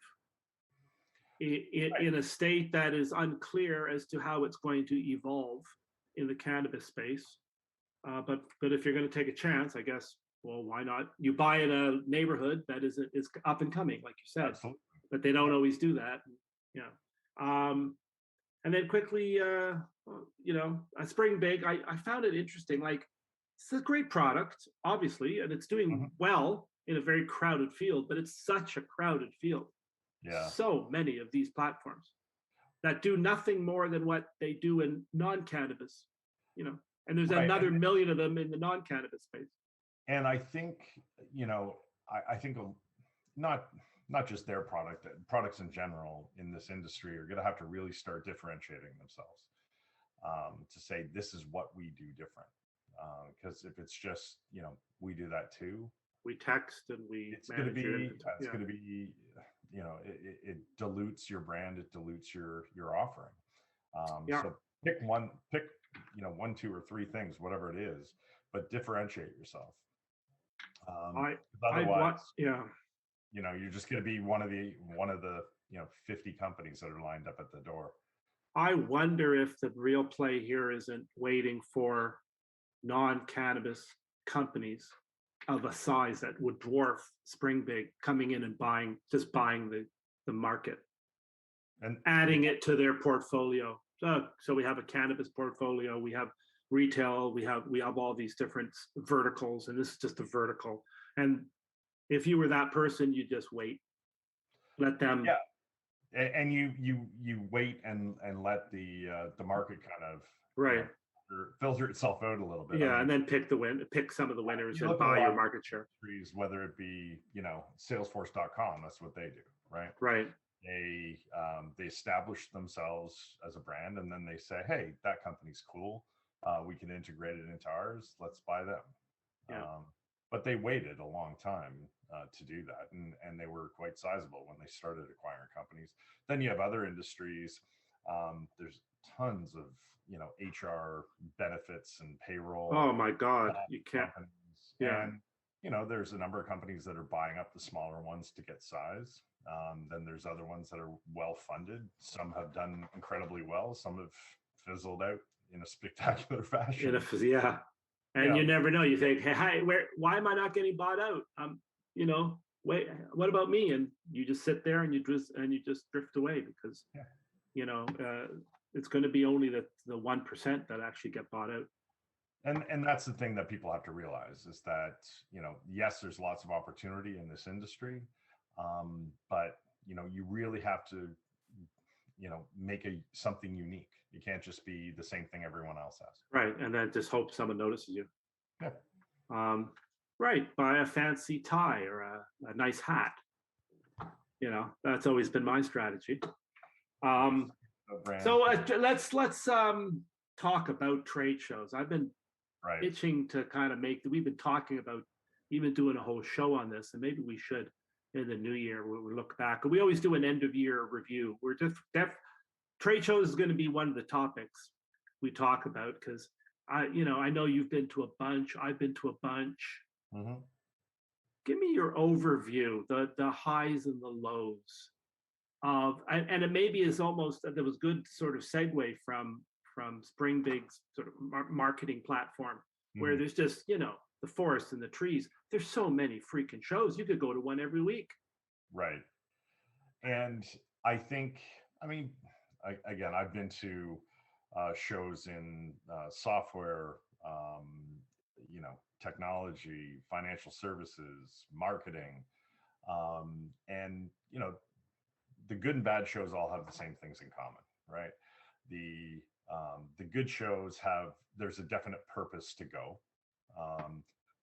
in a state that is unclear as to how it's going to evolve in the cannabis space. But if you're going to take a chance, I guess, well, why not? You buy in a neighborhood that is up and coming, like you said. Absolutely. But they don't always do that. Yeah. And then quickly, Springbig, I found it interesting. Like, it's a great product, obviously, and it's doing well in a very crowded field, but it's such a crowded field. Yeah. So many of these platforms that do nothing more than what they do in non-cannabis, and there's another million of them in the non-cannabis space. And I think, I think not just their products in general in this industry are going to have to really start differentiating themselves to say, this is what we do different. Because if it's just, we do that too. We text and it's going to be, it dilutes your brand. It dilutes your offering. So pick one, 2 or 3 things, whatever it is, but differentiate yourself. Otherwise, you're just going to be one of the 50 companies that are lined up at the door. I wonder if the real play here isn't waiting for non-cannabis companies of a size that would dwarf Springbig coming in and buying the market and adding it to their portfolio. So we have a cannabis portfolio, we have retail, we have all these different verticals, and this is just a vertical. And if you were that person, you just wait, let them. Yeah, and you wait and let the market kind of filter itself out a little bit. Yeah, and then pick some of the winners and buy your market share. Whether it be Salesforce.com, that's what they do, right? Right. They establish themselves as a brand, and then they say, hey, that company's cool. We can integrate it into ours. Let's buy them. Yeah. But they waited a long time to do that, and they were quite sizable when they started acquiring companies. Then you have other industries. There's tons of HR benefits and payroll. Oh my God, you can't. Yeah. And there's a number of companies that are buying up the smaller ones to get size. Then there's other ones that are well funded. Some have done incredibly well. Some have fizzled out in a spectacular fashion. And you never know. You think, hey, hi, why am I not getting bought out? Wait, what about me? And you just sit there and you just drift away because it's going to be only the 1% that actually get bought out. And that's the thing that people have to realize is that, yes, there's lots of opportunity in this industry, but you really have to make something unique. You can't just be the same thing everyone else has. Right, and then just hope someone notices you. Yeah. Right, buy a fancy tie or a nice hat. That's always been my strategy. brand. So let's talk about trade shows. I've been Right. itching to kind of we've been talking about even doing a whole show on this, and maybe we should in the new year. We'll look back. We always do an end of year review. We're just trade shows is going to be one of the topics we talk about, because I know you've been to a bunch. I've been to a bunch. Mm-hmm. Give me your overview, the highs and the lows of, and it maybe is almost, there was good sort of segue from Springbig's sort of marketing platform, where Mm-hmm. there's just the forest and the trees. There's so many freaking shows. You could go to one every week. Right. And I think, again, I've been to shows in software, technology, financial services, marketing, and the good and bad shows all have the same things in common, right? The good shows there's a definite purpose to go,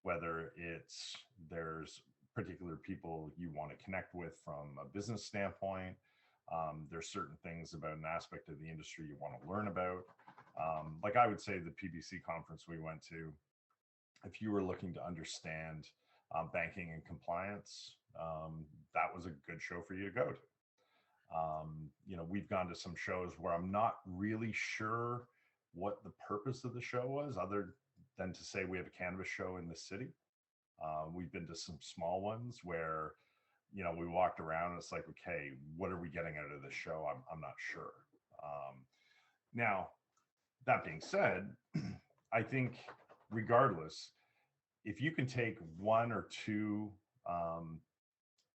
whether there's particular people you want to connect with from a business standpoint. There's certain things about an aspect of the industry you want to learn about. Like I would say the PBC conference we went to, if you were looking to understand banking and compliance, that was a good show for you to go to. We've gone to some shows where I'm not really sure what the purpose of the show was, other than to say we have a cannabis show in the city. We've been to some small ones where, we walked around and it's like, okay, what are we getting out of this show? I'm not sure. Now, that being said, I think regardless, if you can take one or two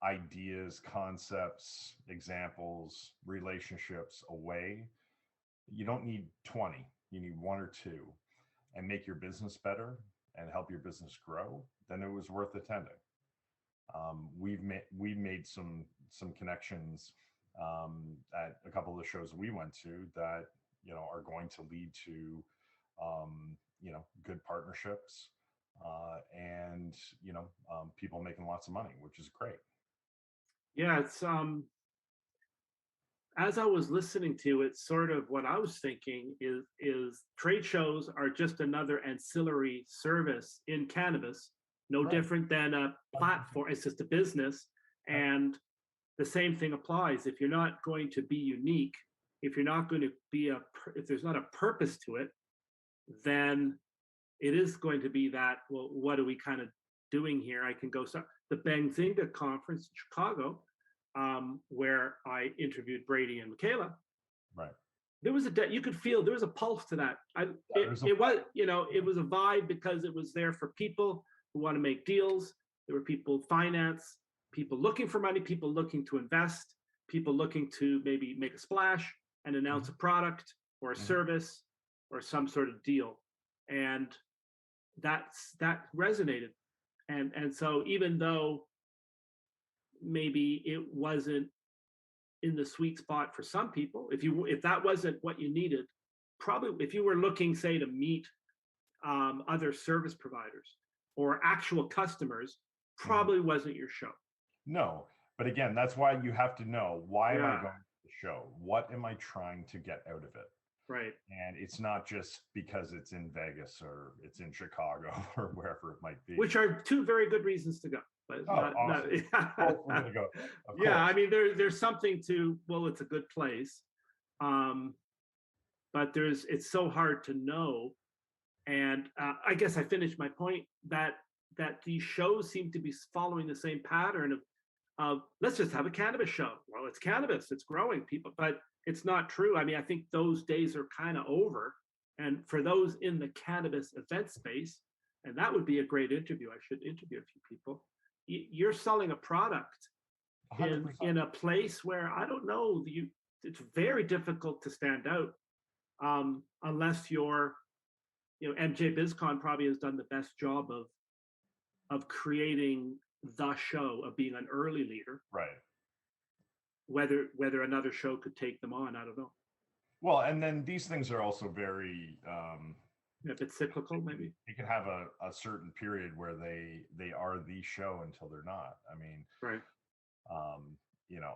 ideas, concepts, examples, relationships away, you don't need 20, you need one or two, and make your business better and help your business grow, then it was worth attending. We've made some connections at a couple of the shows we went to that are going to lead to good partnerships and people making lots of money, which is great. Yeah, it's as I was listening to it, sort of what I was thinking is trade shows are just another ancillary service in cannabis, no Right. different than a platform. It's just a business, and the same thing applies. If you're not going to be unique, if you're not going to be if there's not a purpose to it, then it is going to be that, well, what are we kind of doing here? I can go the Benzinga conference in Chicago, where I interviewed Brady and Mikaela. Right. There was you could feel there was a pulse to that. It was a vibe, because it was there for people who want to make deals. There were people finance, people looking for money, people looking to invest, people looking to maybe make a splash and announce a product or a service or some sort of deal. And that resonated. And so even though maybe it wasn't in the sweet spot for some people, if that wasn't what you needed, probably if you were looking, say, to meet other service providers or actual customers, probably wasn't your show. No, but again, that's why you have to know, why am I going to the show? What am I trying to get out of it? Right. And it's not just because it's in Vegas or it's in Chicago or wherever it might be. Which are two very good reasons to go. But awesome. We're gonna go. Yeah, I mean, there's something to, well, it's a good place, but it's so hard to know. And I guess I finished my point that these shows seem to be following the same pattern of let's just have a cannabis show. Well, it's cannabis, it's growing, people, but it's not true. I mean, I think those days are kind of over. And for those in the cannabis event space, and that would be a great interview. I should interview a few people. You're selling a product in a place where, I don't know, it's very difficult to stand out unless you're, MJ BizCon probably has done the best job of creating the show, of being an early leader. Right. Whether another show could take them on, I don't know. Well, and then these things are also very if it's cyclical, maybe you can have a certain period where they are the show until they're not. I mean, right.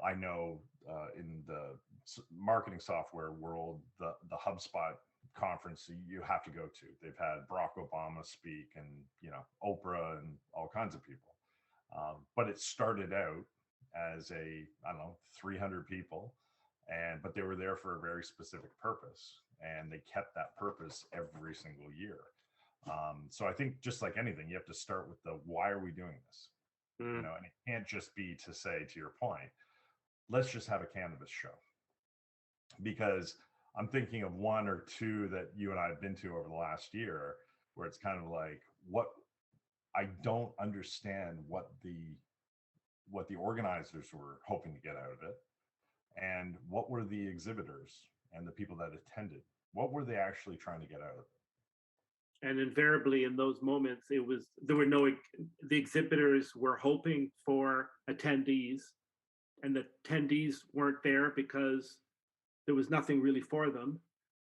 I know in the marketing software world, the HubSpot conference you have to go to. They've had Barack Obama speak and, Oprah and all kinds of people. But it started out as 300 people, but they were there for a very specific purpose, and they kept that purpose every single year. So I think just like anything, you have to start with why are we doing this? And it can't just be to say, to your point, let's just have a cannabis show. Because I'm thinking of one or two that you and I have been to over the last year, where it's kind of like, I don't understand what the organizers were hoping to get out of it, and what were the exhibitors and the people that attended, what were they actually trying to get out of it? And invariably in those moments, the exhibitors were hoping for attendees, and the attendees weren't there because there was nothing really for them.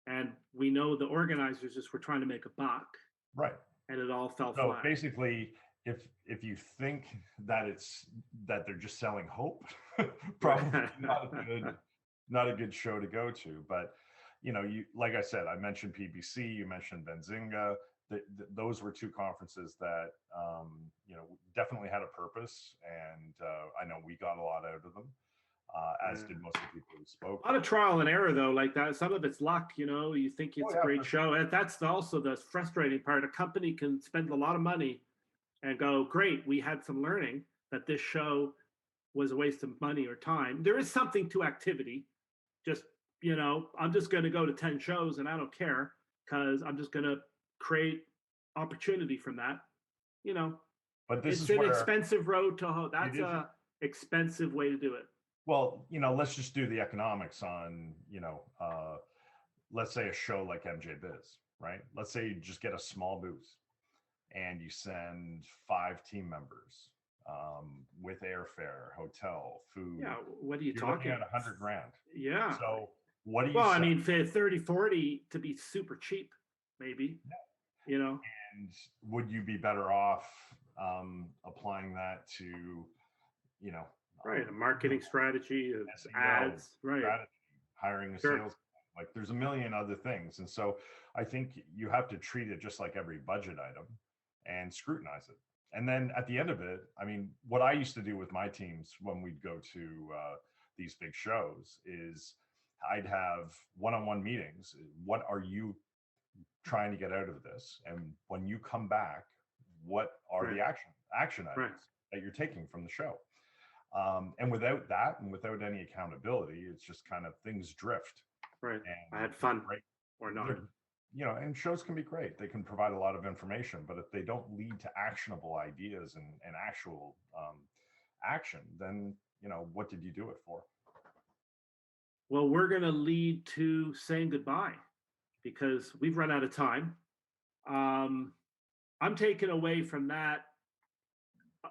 And we know the organizers just were trying to make a buck. Right. And it all fell So flat. basically, if you think that they're just selling hope, probably not a good show to go to. But you, like I said, I mentioned PBC, you mentioned Benzinga. Those were two conferences that definitely had a purpose, and I know we got a lot out of them, as did most of the people who spoke. A lot of trial and error, though, like that. Some of it's luck, you think it's a great show. And that's also the frustrating part. A company can spend a lot of money and go, great, we had some learning that this show was a waste of money or time. There is something to activity. Just, I'm just going to go to 10 shows and I don't care, because I'm just going to create opportunity from that. But this it's is an expensive road to hoe. That's a expensive way to do it. Well, let's just do the economics on, let's say a show like MJ Biz, right? Let's say you just get a small booth and you send 5 team members with airfare, hotel, food. Yeah, what are you You're talking looking at $100,000. Yeah. So what do you? Well, I mean, for 30, 40 to be super cheap, maybe. And would you be better off applying that to, right, a marketing strategy of ads, right? Strategy, hiring a sales. Like there's a million other things. And so I think you have to treat it just like every budget item and scrutinize it. And then at the end of it, I mean, what I used to do with my teams when we'd go to these big shows is I'd have one-on-one meetings. What are you trying to get out of this? And when you come back, what are the action items that you're taking from the show? And without that, and without any accountability, it's just kind of things drift. Right. And I had fun or not. And shows can be great. They can provide a lot of information, but if they don't lead to actionable ideas and actual action, then, what did you do it for? Well, we're going to lead to saying goodbye because we've run out of time. I'm taking away from that.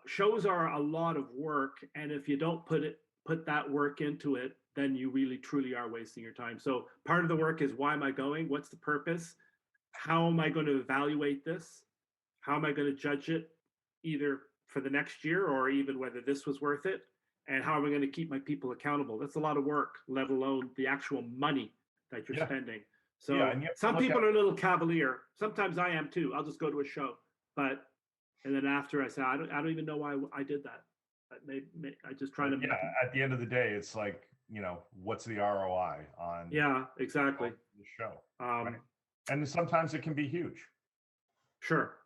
Shows are a lot of work, and if you don't put that work into it, then you really truly are wasting your time. So part of the work is, why am I going? What's the purpose? How am I going to evaluate this? How am I going to judge it, either for the next year or even whether this was worth it? And how am I going to keep my people accountable? That's a lot of work, let alone the actual money that you're spending. So some people are a little cavalier. Sometimes I am too. I'll just go to a show, and then after I say, I don't even know why I did that. I just try to. Yeah. At the end of the day, it's like, what's the ROI on? Yeah, exactly. The show. Right? And sometimes it can be huge. Sure.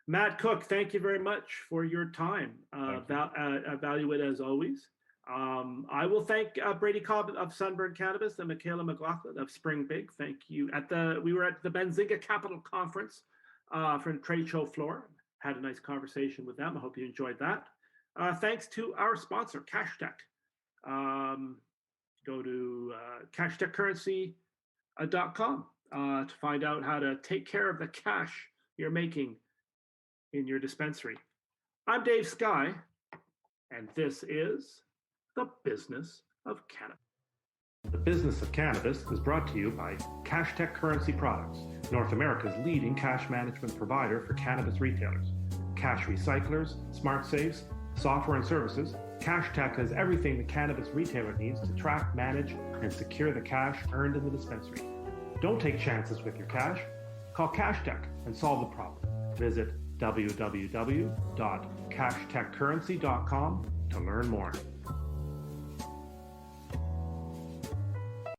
Matt Cook, thank you very much for your time. Value it as always. I will thank Brady Cobb of Sunburn Cannabis and Mikaela McLoughlin of Springbig. Thank you. We were at the Benzinga Capital Conference from trade show floor. Had a nice conversation with them. I hope you enjoyed that. Thanks to our sponsor, CashTech. Go to cashtechcurrency.com to find out how to take care of the cash you're making in your dispensary. I'm Dave Skuy, and this is The Business of Cannabis. The Business of Cannabis is brought to you by CashTech Currency Products, North America's leading cash management provider for cannabis retailers. Cash recyclers, smart safes, software and services, CashTech has everything the cannabis retailer needs to track, manage, and secure the cash earned in the dispensary. Don't take chances with your cash. Call CashTech and solve the problem. Visit www.cashtechcurrency.com to learn more.